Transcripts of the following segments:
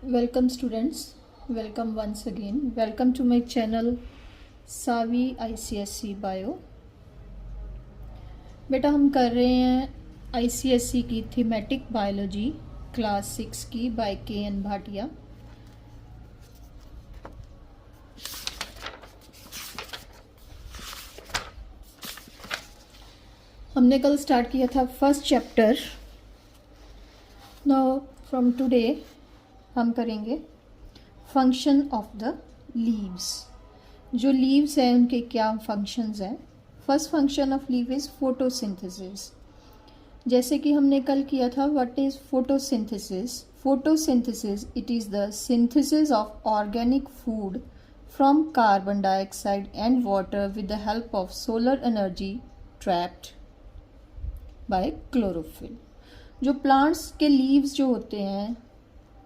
Welcome students, welcome once again. Welcome to my channel Saavi ICSE bio. बेटा हम कर रहे हैं ICSE की थीमेटिक बायोलॉजी क्लास 6 की बाय KN भाटिया। हमने कल स्टार्ट किया था first chapter. Now from today हम करेंगे फंक्शन ऑफ द लीव्स। जो लीव्स हैं उनके क्या फंक्शंस हैं। First function of leave is photosynthesis. जैसे कि हमने कल किया था, what is photosynthesis. Photosynthesis it is the synthesis of organic food from carbon dioxide and water with the help of solar energy trapped bye chlorophyll. जो plants के leaves जो होते हैं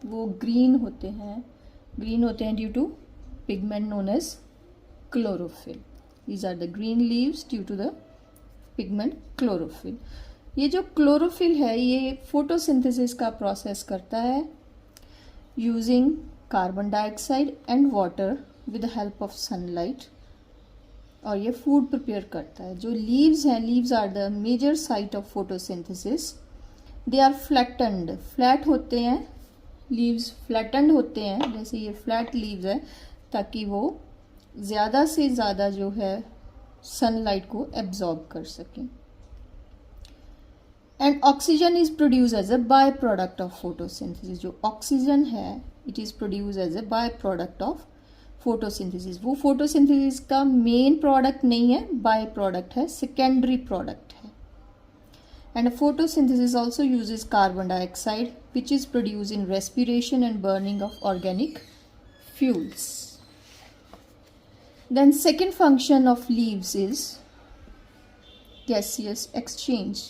वो ग्रीन होते हैं due to pigment known as chlorophyll. These are the green leaves due to the pigment chlorophyll. ये जो क्लोरोफिल है ये फोटोसिंथेसिस का प्रोसेस करता है using carbon dioxide and water with the help of sunlight, और ये फूड प्रिपेयर करता है। जो लीव्स हैं, leaves are the major site of photosynthesis. They are flattened, flat होते हैं लीव्स, फ्लैटेंड होते हैं, जैसे ये फ्लैट लीव्स है, ताकि वो ज़्यादा से ज़्यादा जो है सनलाइट को एब्जॉर्ब कर सकें। And oxygen is produce as a by product of photosynthesis. जो ऑक्सीजन है it is produce as a by product of photosynthesis. वो फोटोसिंथेसिस का मेन प्रोडक्ट नहीं है, बाय प्रोडक्ट है, सेकेंडरी प्रोडक्ट है। And photosynthesis also uses carbon dioxide, which is produced in respiration and burning of organic fuels. Then second function of leaves is gaseous exchange.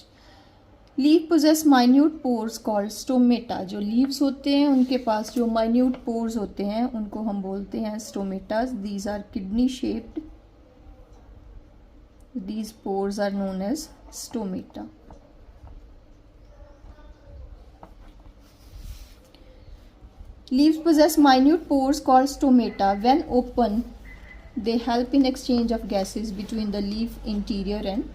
Leaf possess minute pores called stomata. जो leaves होते हैं उनके पास जो minute pores होते हैं उनको हम बोलते हैं stomatas. These are kidney shaped. These pores are known as stomata. Leaves possess minute pores called stomata. When open, they help in exchange of gases between the leaf interior and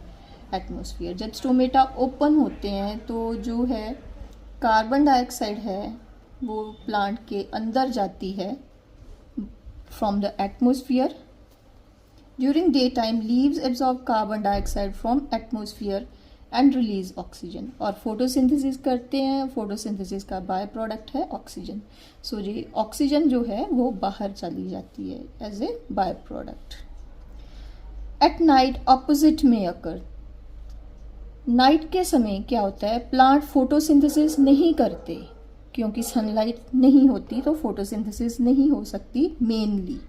atmosphere. जब stomata open होते हैं तो जो है carbon dioxide है वो plant के अंदर जाती है from the atmosphere. During day time leaves absorb carbon dioxide from atmosphere and release oxygen, और फोटोसिंथेसिस करते हैं। फोटोसिंथेसिस का बाय प्रोडक्ट है ऑक्सीजन। सो ये ऑक्सीजन जो है वो बाहर चली जाती है as a by product. At night opposite में अकर। नाइट के समय क्या होता है, प्लांट फोटोसिंथेसिस नहीं करते क्योंकि सनलाइट नहीं होती, तो फोटोसिंथेसिस नहीं हो सकती मेनली।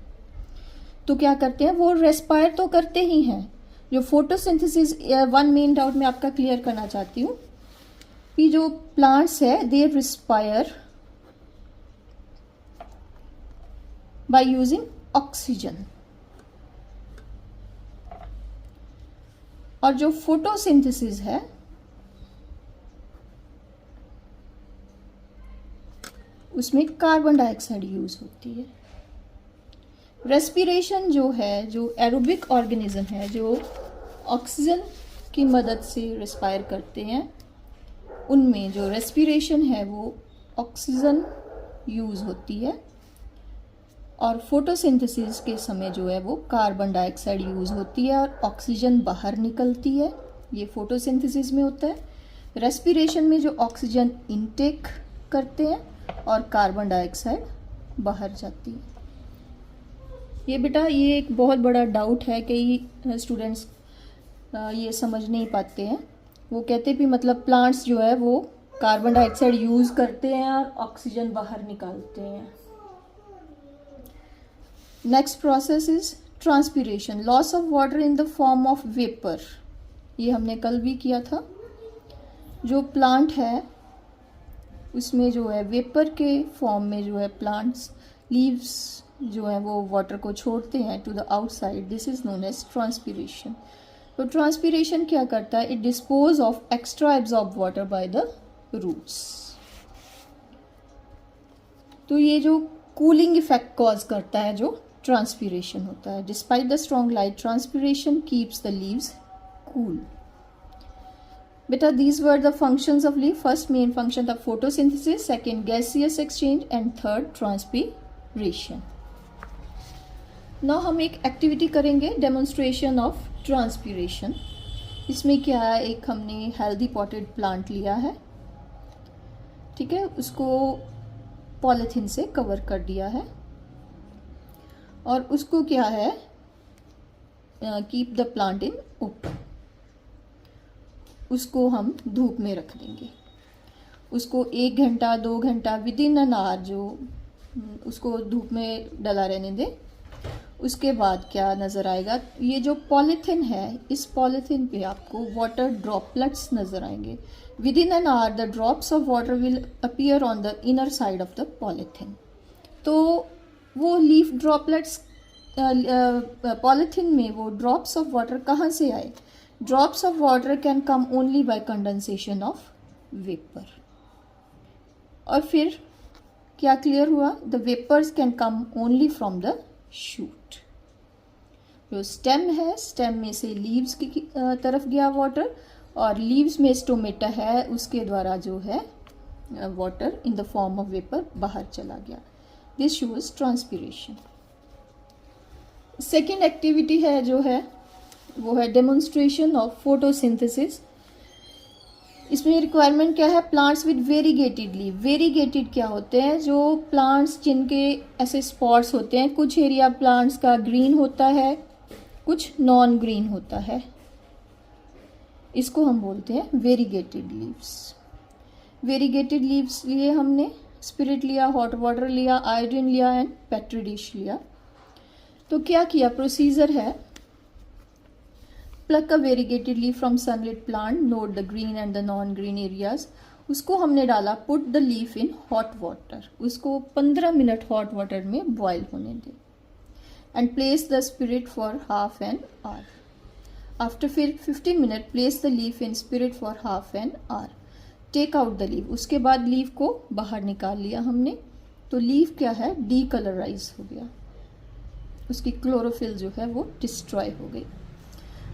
तो क्या करते हैं, वो रेस्पायर तो करते ही हैं। जो फोटोसिंथेसिस, वन मेन डाउट मैं आपका क्लियर करना चाहती हूँ कि जो प्लांट्स है दे रिस्पायर बाय यूजिंग ऑक्सीजन, और जो फोटोसिंथेसिस है उसमें कार्बन डाइऑक्साइड यूज होती है। रेस्पिरेशन जो है, जो एरोबिक ऑर्गेनिज्म है जो ऑक्सीजन की मदद से रेस्पायर करते हैं, उनमें जो रेस्पिरेशन है वो ऑक्सीजन यूज होती है, और फोटोसिंथेसिस के समय जो है वो कार्बन डाइऑक्साइड यूज होती है और ऑक्सीजन बाहर निकलती है। ये फोटोसिंथेसिस में होता है। रेस्पिरेशन में जो ऑक्सीजन इनटेक करते हैं और कार्बन डाइऑक्साइड बाहर जाती है। ये बेटा ये एक बहुत बड़ा डाउट है, कई स्टूडेंट्स ये समझ नहीं पाते हैं। वो कहते भी मतलब प्लांट्स जो है वो कार्बन डाइऑक्साइड यूज करते हैं और ऑक्सीजन बाहर निकालते हैं। Next process is transpiration, loss of water in the form of vapour. ये हमने कल भी किया था। जो प्लांट है उसमें जो है वेपर के फॉर्म में जो है प्लांट्स लीव्स जो है वो वाटर को छोड़ते हैं to the outside. This is known as transpiration. तो ट्रांसपीरेशन क्या करता है, it dispose of extra absorb water by the roots. तो ये जो कूलिंग इफेक्ट कॉज करता है, जो ट्रांसपीरेशन होता है। Despite the strong light, transpiration keeps the leaves cool. बेटा these were the functions of leaf. First main function था photosynthesis, second gaseous exchange and third transpiration. Now हम एक एक्टिविटी करेंगे, डेमोन्स्ट्रेशन ऑफ ट्रांसपीरेशन। इसमें क्या है, एक हमने हेल्दी पॉटेड प्लांट लिया है, ठीक है, उसको पॉलीथीन से कवर कर दिया है और उसको क्या है, keep the plant in open. उसको हम धूप में रख देंगे, उसको 1 घंटा 2 घंटा विद इन एन आवर जो उसको धूप में डला रहने दें। उसके बाद क्या नज़र आएगा, ये जो पॉलीथीन है, इस पॉलीथीन पे आपको वाटर ड्रॉपलेट्स नज़र आएंगे। With in an hour the drops of water will appear on the inner side of the polythene. तो वो लीफ ड्रॉपलेट्स पॉलीथीन में वो ड्रॉप्स ऑफ वाटर कहाँ से आए? Drops of water can come only by condensation of vapor. और फिर क्या क्लियर हुआ? The vapors can come only from the shoot. जो स्टेम है, स्टेम में से लीव्स की तरफ गया वाटर और लीव्स में स्टोमेटा है, उसके द्वारा जो है water in the form of vapour बाहर चला गया। This shows transpiration. Second activity है जो है वो है डेमोन्स्ट्रेशन ऑफ फोटोसिंथेसिस। इसमें रिक्वायरमेंट क्या है, plants with variegated leave. Variegated क्या होते हैं, जो प्लांट्स जिनके ऐसे स्पॉट्स होते हैं, कुछ एरिया प्लांट्स का ग्रीन होता है, कुछ नॉन ग्रीन होता है, इसको हम बोलते हैं वेरीगेटेड लीव्स। वेरीगेटेड लीव्स लिए हमने, स्पिरिट लिया, हॉट वाटर लिया, आयोडीन लिया एंड पेट्री डिश लिया। तो क्या किया, प्रोसीजर है, pluck a variegated leaf from sunlit plant, note the green and the non green areas. उसको हमने डाला, put the leaf in hot water, उसको 15 मिनट हॉट वाटर में बॉयल होने दें and place the spirit for half an hour. After फिर 15 minute place the leaf in spirit for half an hour, take out the leaf. उसके बाद leaf को बाहर निकाल लिया हमने, तो लीफ क्या है, डीकलराइज हो गया, उसकी क्लोरोफिल जो है वो डिस्ट्रॉय हो गई।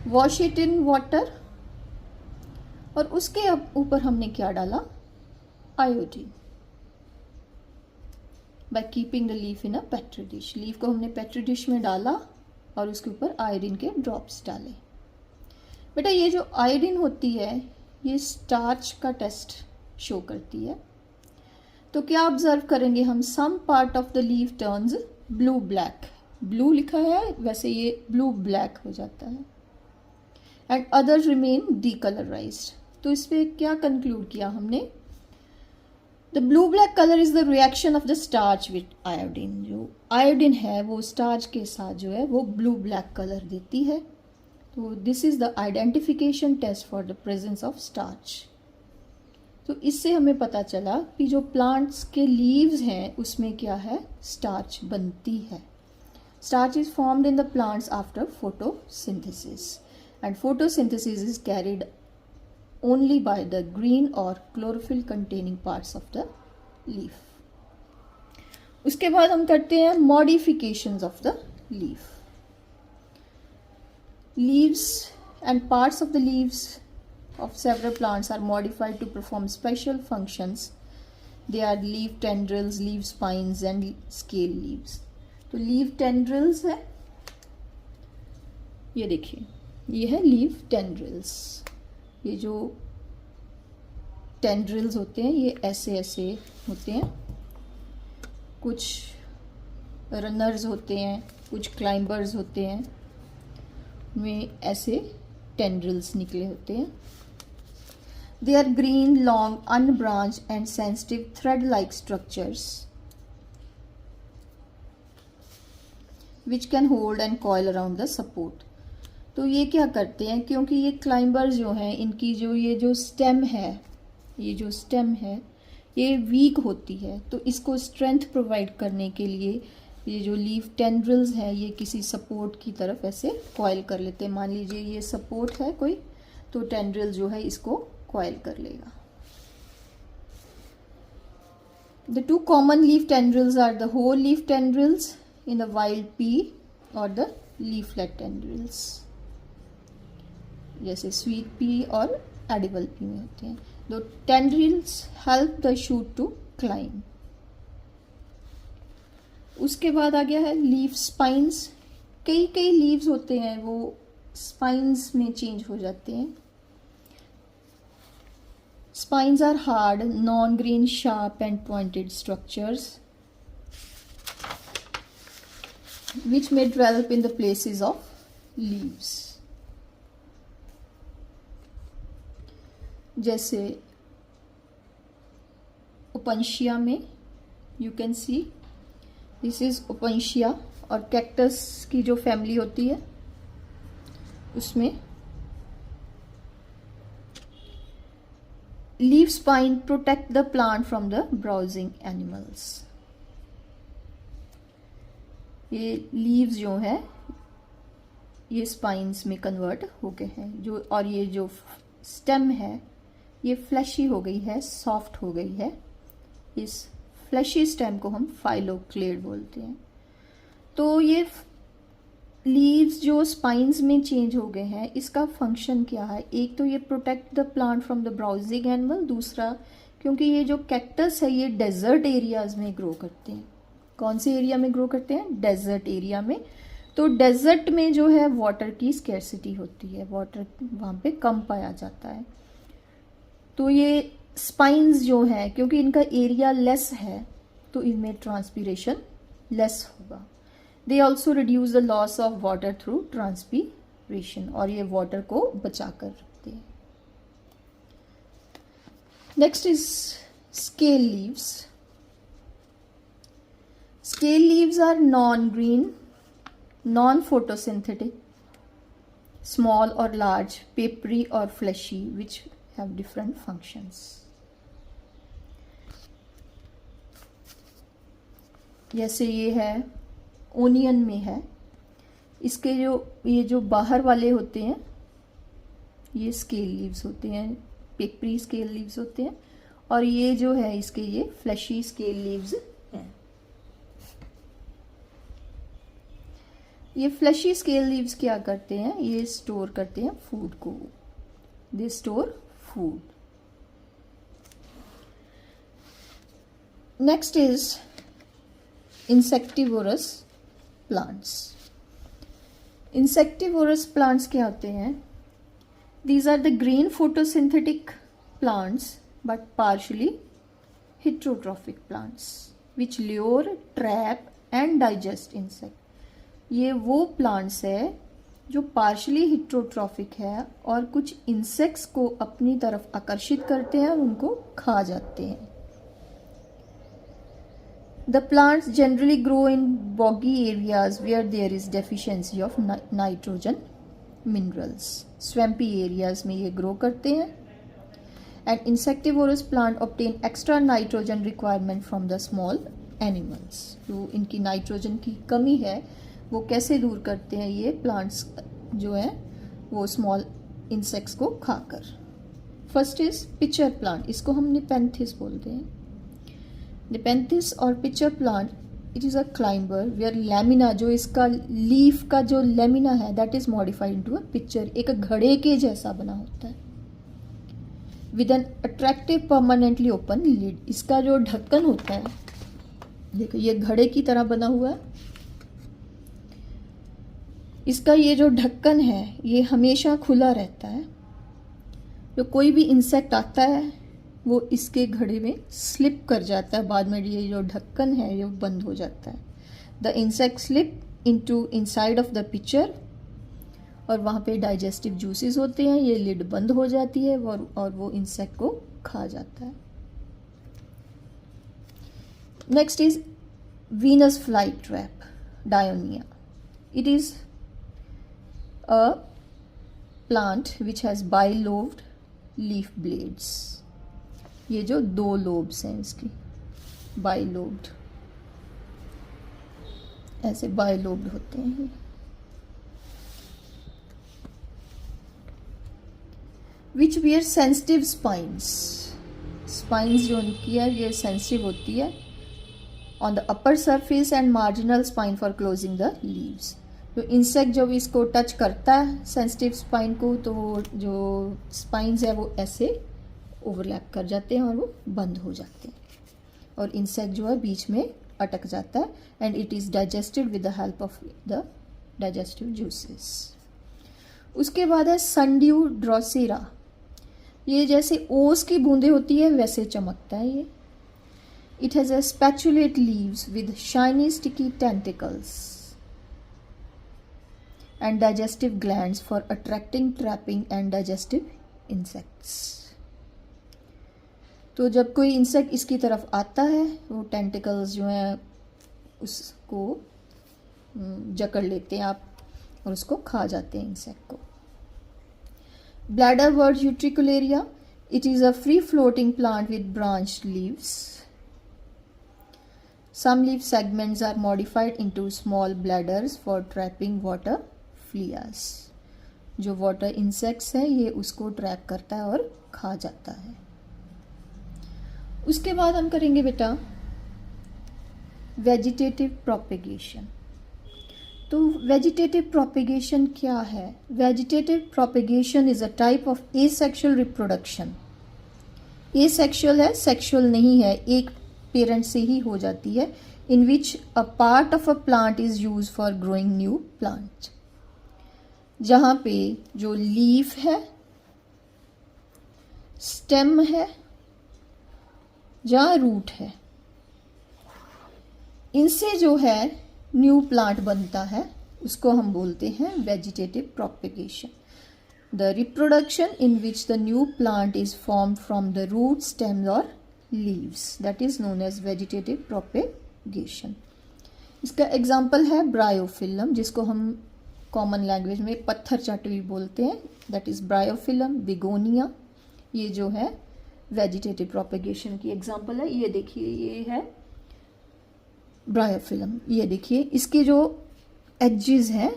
वॉश इट इन वाटर और उसके ऊपर हमने क्या डाला, iodine, by keeping the leaf in a petri dish. Leaf को हमने पेट्री डिश में डाला और उसके ऊपर आयोडीन के ड्रॉप्स डाले। बेटा ये जो आयोडीन होती है ये स्टार्च का टेस्ट शो करती है। तो क्या ऑब्जर्व करेंगे हम, some part of the leaf turns blue black, blue लिखा है वैसे ये ब्लू ब्लैक हो जाता है, एंड अदर रिमेन डीकलराइज्ड। तो इस पे क्या कंक्लूड किया हमने, the blue black colour is the reaction of the starch with iodine. जो आयोडीन है वो स्टार्च के साथ जो है वो ब्लू ब्लैक कलर देती है। तो this is the identification test for the presence of starch. तो इससे हमें पता चला कि जो प्लांट्स के लीव्स हैं उसमें क्या है, स्टार्च बनती है। Starch is formed in the plants after photosynthesis and photosynthesis is carried only by the green or chlorophyll containing parts of the leaf. उसके बाद हम करते हैं modifications of the leaf. Leaves and parts of the leaves of several plants are modified to perform special functions. They are leaf tendrils, leaf spines and scale leaves. तो leaf tendrils है, ये देखिए ये है लीफ टेंड्रिल्स। ये जो tendrils होते हैं ये ऐसे ऐसे होते हैं, कुछ रनर्स होते हैं, कुछ क्लाइंबर्स होते हैं, में ऐसे टेंड्रिल्स निकले होते हैं। They are green, long, unbranch and sensitive thread like structures which can hold and coil around the support. तो ये क्या करते हैं, क्योंकि ये क्लाइंबर्स जो हैं इनकी जो ये जो स्टेम है, ये जो स्टेम है ये वीक होती है, तो इसको स्ट्रेंथ प्रोवाइड करने के लिए ये जो लीफ टेंड्रिल्स हैं ये किसी सपोर्ट की तरफ ऐसे कॉइल कर लेते हैं। मान लीजिए ये सपोर्ट है कोई, तो टेंड्रिल जो है इसको कॉइल कर लेगा। The two common leaf tendrils are the whole leaf tendrils in the wild pea or the leaflet tendrils, जैसे स्वीट पी और एडिबल पी में होते हैं. The tendrils help the shoot to climb. उसके बाद आ गया है लीफ स्पाइन्स. कई कई लीव्स होते हैं वो स्पाइन्स में चेंज हो जाते हैं. Spines are hard, non-grain, sharp and pointed structures which may develop in the places of leaves. जैसे ओपनशिया में you can see this is Opuntia, और कैक्टस की जो फैमिली होती है उसमें leaf spine protect the plant from the browsing animals. ये leaves जो है ये spines में convert हो गए हैं जो, और ये जो stem है ये fleshy हो गई है, soft हो गई है. इस fleshy stem को हम phylloclade बोलते हैं. तो ये लीव्स जो स्पाइन्स में चेंज हो गए हैं, इसका फंक्शन क्या है? एक तो ये protect the plant from the browsing animal. दूसरा, क्योंकि ये जो कैक्टस है ये डेजर्ट एरियाज में ग्रो करते हैं. कौन से एरिया में ग्रो करते हैं? डेजर्ट एरिया में. तो डेजर्ट में जो है वाटर की स्कैर्सिटी होती है, वाटर वहाँ पे कम पाया जाता है. तो ये स्पाइन्स जो है क्योंकि इनका एरिया लेस है तो इनमें ट्रांसपीरेशन लेस होगा. They also reduce the loss of water through transpiration, और ये वाटर को बचा कर रखते हैं. Next is scale leaves. Scale leaves are non-green, non-photosynthetic, small or large, papery or fleshy, which have different functions. जैसे ये है ओनियन में है, इसके जो ये जो बाहर वाले होते हैं ये स्केल लीव्स होते हैं, पेपरी स्केल लीव्स होते हैं, और ये जो है इसके ये फ्लैशी स्केल लीव्स हैं. ये फ्लैशी स्केल लीव्स क्या करते हैं? ये स्टोर करते हैं फूड को. They store food. Next is insectivorous plants. Insectivorous plants क्या होते हैं? These are the green photosynthetic plants but partially heterotrophic plants which lure, trap and digest insect. ये वो प्लांट्स है जो पार्शली हिट्रोट्रॉफिक है और कुछ इंसेक्ट्स को अपनी तरफ आकर्षित करते हैं और उनको खा जाते हैं. The plants generally grow in boggy areas where there is deficiency of nitrogen minerals. Swampy areas में ये grow करते हैं. And insectivorous plant obtain extra nitrogen requirement from the small animals. जो इनकी नाइट्रोजन की कमी है वो कैसे दूर करते हैं ये प्लांट्स जो हैं वो स्मॉल इंसेक्ट्स को खाकर. First is pitcher plant. इसको हम निपेंथिस बोलते हैं. निपेंथिस और pitcher plant, it is a climber where lamina, जो इसका लीफ का जो लैमिना है that is modified into a picture, एक घड़े के जैसा बना होता है. With an attractive permanently open lid. इसका जो ढक्कन होता है देखो ये घड़े की तरह बना हुआ है. इसका ये जो ढक्कन है ये हमेशा खुला रहता है. जो कोई भी इंसेक्ट आता है वो इसके घड़े में स्लिप कर जाता है, बाद में ये जो ढक्कन है ये बंद हो जाता है. The insect slip into inside of the picture, और वहाँ पे डाइजेस्टिव जूसेस होते हैं, ये लिड बंद हो जाती है और वो इंसेक्ट को खा जाता है. Next is Venus fly trap, Dionaea. It is a plant which has bilobed leaf blades. ये जो दो लोब्स हैं इसकी, बाइलोब्ड, ऐसे बाइलोब्ड होते हैं. विच बियर सेंसिटिव स्पाइन्स. स्पाइंस जो उनकी है ये सेंसिटिव होती है on the upper surface and marginal spine for closing the leaves. तो इंसेक्ट जब इसको टच करता है सेंसिटिव स्पाइन को, तो वो जो स्पाइंस है वो ऐसे ओवरलैप कर जाते हैं और वो बंद हो जाते हैं और इंसेक्ट जो है बीच में अटक जाता है and it is digested with the help of the digestive juices. उसके बाद है सनड्यू ड्रोसेरा। ये जैसे ओस की बूंदें होती है वैसे चमकता है ये। It has a spatulate leaves with shiny sticky tentacles and digestive glands for attracting, trapping and digestive insects. तो जब कोई इंसेक्ट इसकी तरफ आता है वो टेंटिकल्स जो हैं उसको जकड़ लेते हैं आप और उसको खा जाते हैं इंसेक्ट को। Bladder word utricularia, it is a free floating plant with branched leaves. Some leaf segments are modified into small bladders for trapping water fleas. जो वाटर इंसेक्ट्स है ये उसको ट्रैप करता है और खा जाता है। उसके बाद हम करेंगे बेटा वेजिटेटिव प्रोपेगेशन। तो वेजिटेटिव प्रोपेगेशन क्या है? Vegetative propagation is a type of asexual reproduction. Asexual है, सेक्सुअल नहीं है, एक पेरेंट से ही हो जाती है। In which a part of a plant is use for growing new plant. जहाँ पे जो लीफ है, स्टेम है, जहाँ रूट है, इनसे जो है न्यू प्लांट बनता है उसको हम बोलते हैं vegetative propagation. The reproduction in which the new plant is formed from the root, stems और leaves, that is known as vegetative propagation. इसका एग्जाम्पल है ब्रायोफिलम, जिसको हम कॉमन लैंग्वेज में पत्थर चाटवी बोलते हैं, दैट इज ब्रायोफिलम, बिगोनिया। ये जो है वेजिटेटिव प्रोपेगेशन की एग्जाम्पल है। ये देखिए ये है ब्रायोफिलम। ये देखिए इसके जो एजेस हैं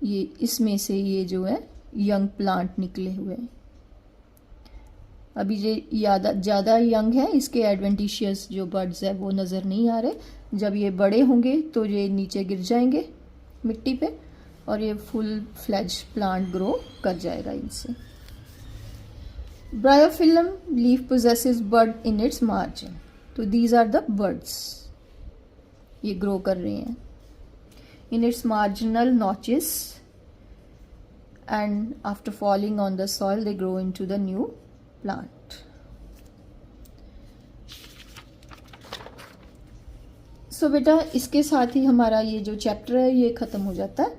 ये इसमें से ये जो है यंग प्लांट निकले हुए हैं। अभी ये ज़्यादा यंग है, इसके एडवेंटिशियस जो बर्ड्स है वो नज़र नहीं आ रहे। जब ये बड़े होंगे तो ये नीचे गिर जाएंगे मिट्टी पे और ये फुल फ्लेज प्लांट ग्रो कर जाएगा इनसे। Bryophyllum leaf possesses bud in its margin. तो दीज आर द बर्ड्स, ये ग्रो कर रहे हैं in its marginal notches and after falling on the soil they grow into the new plant. So बेटा इसके साथ ही हमारा ये जो चैप्टर है ये खत्म हो जाता है।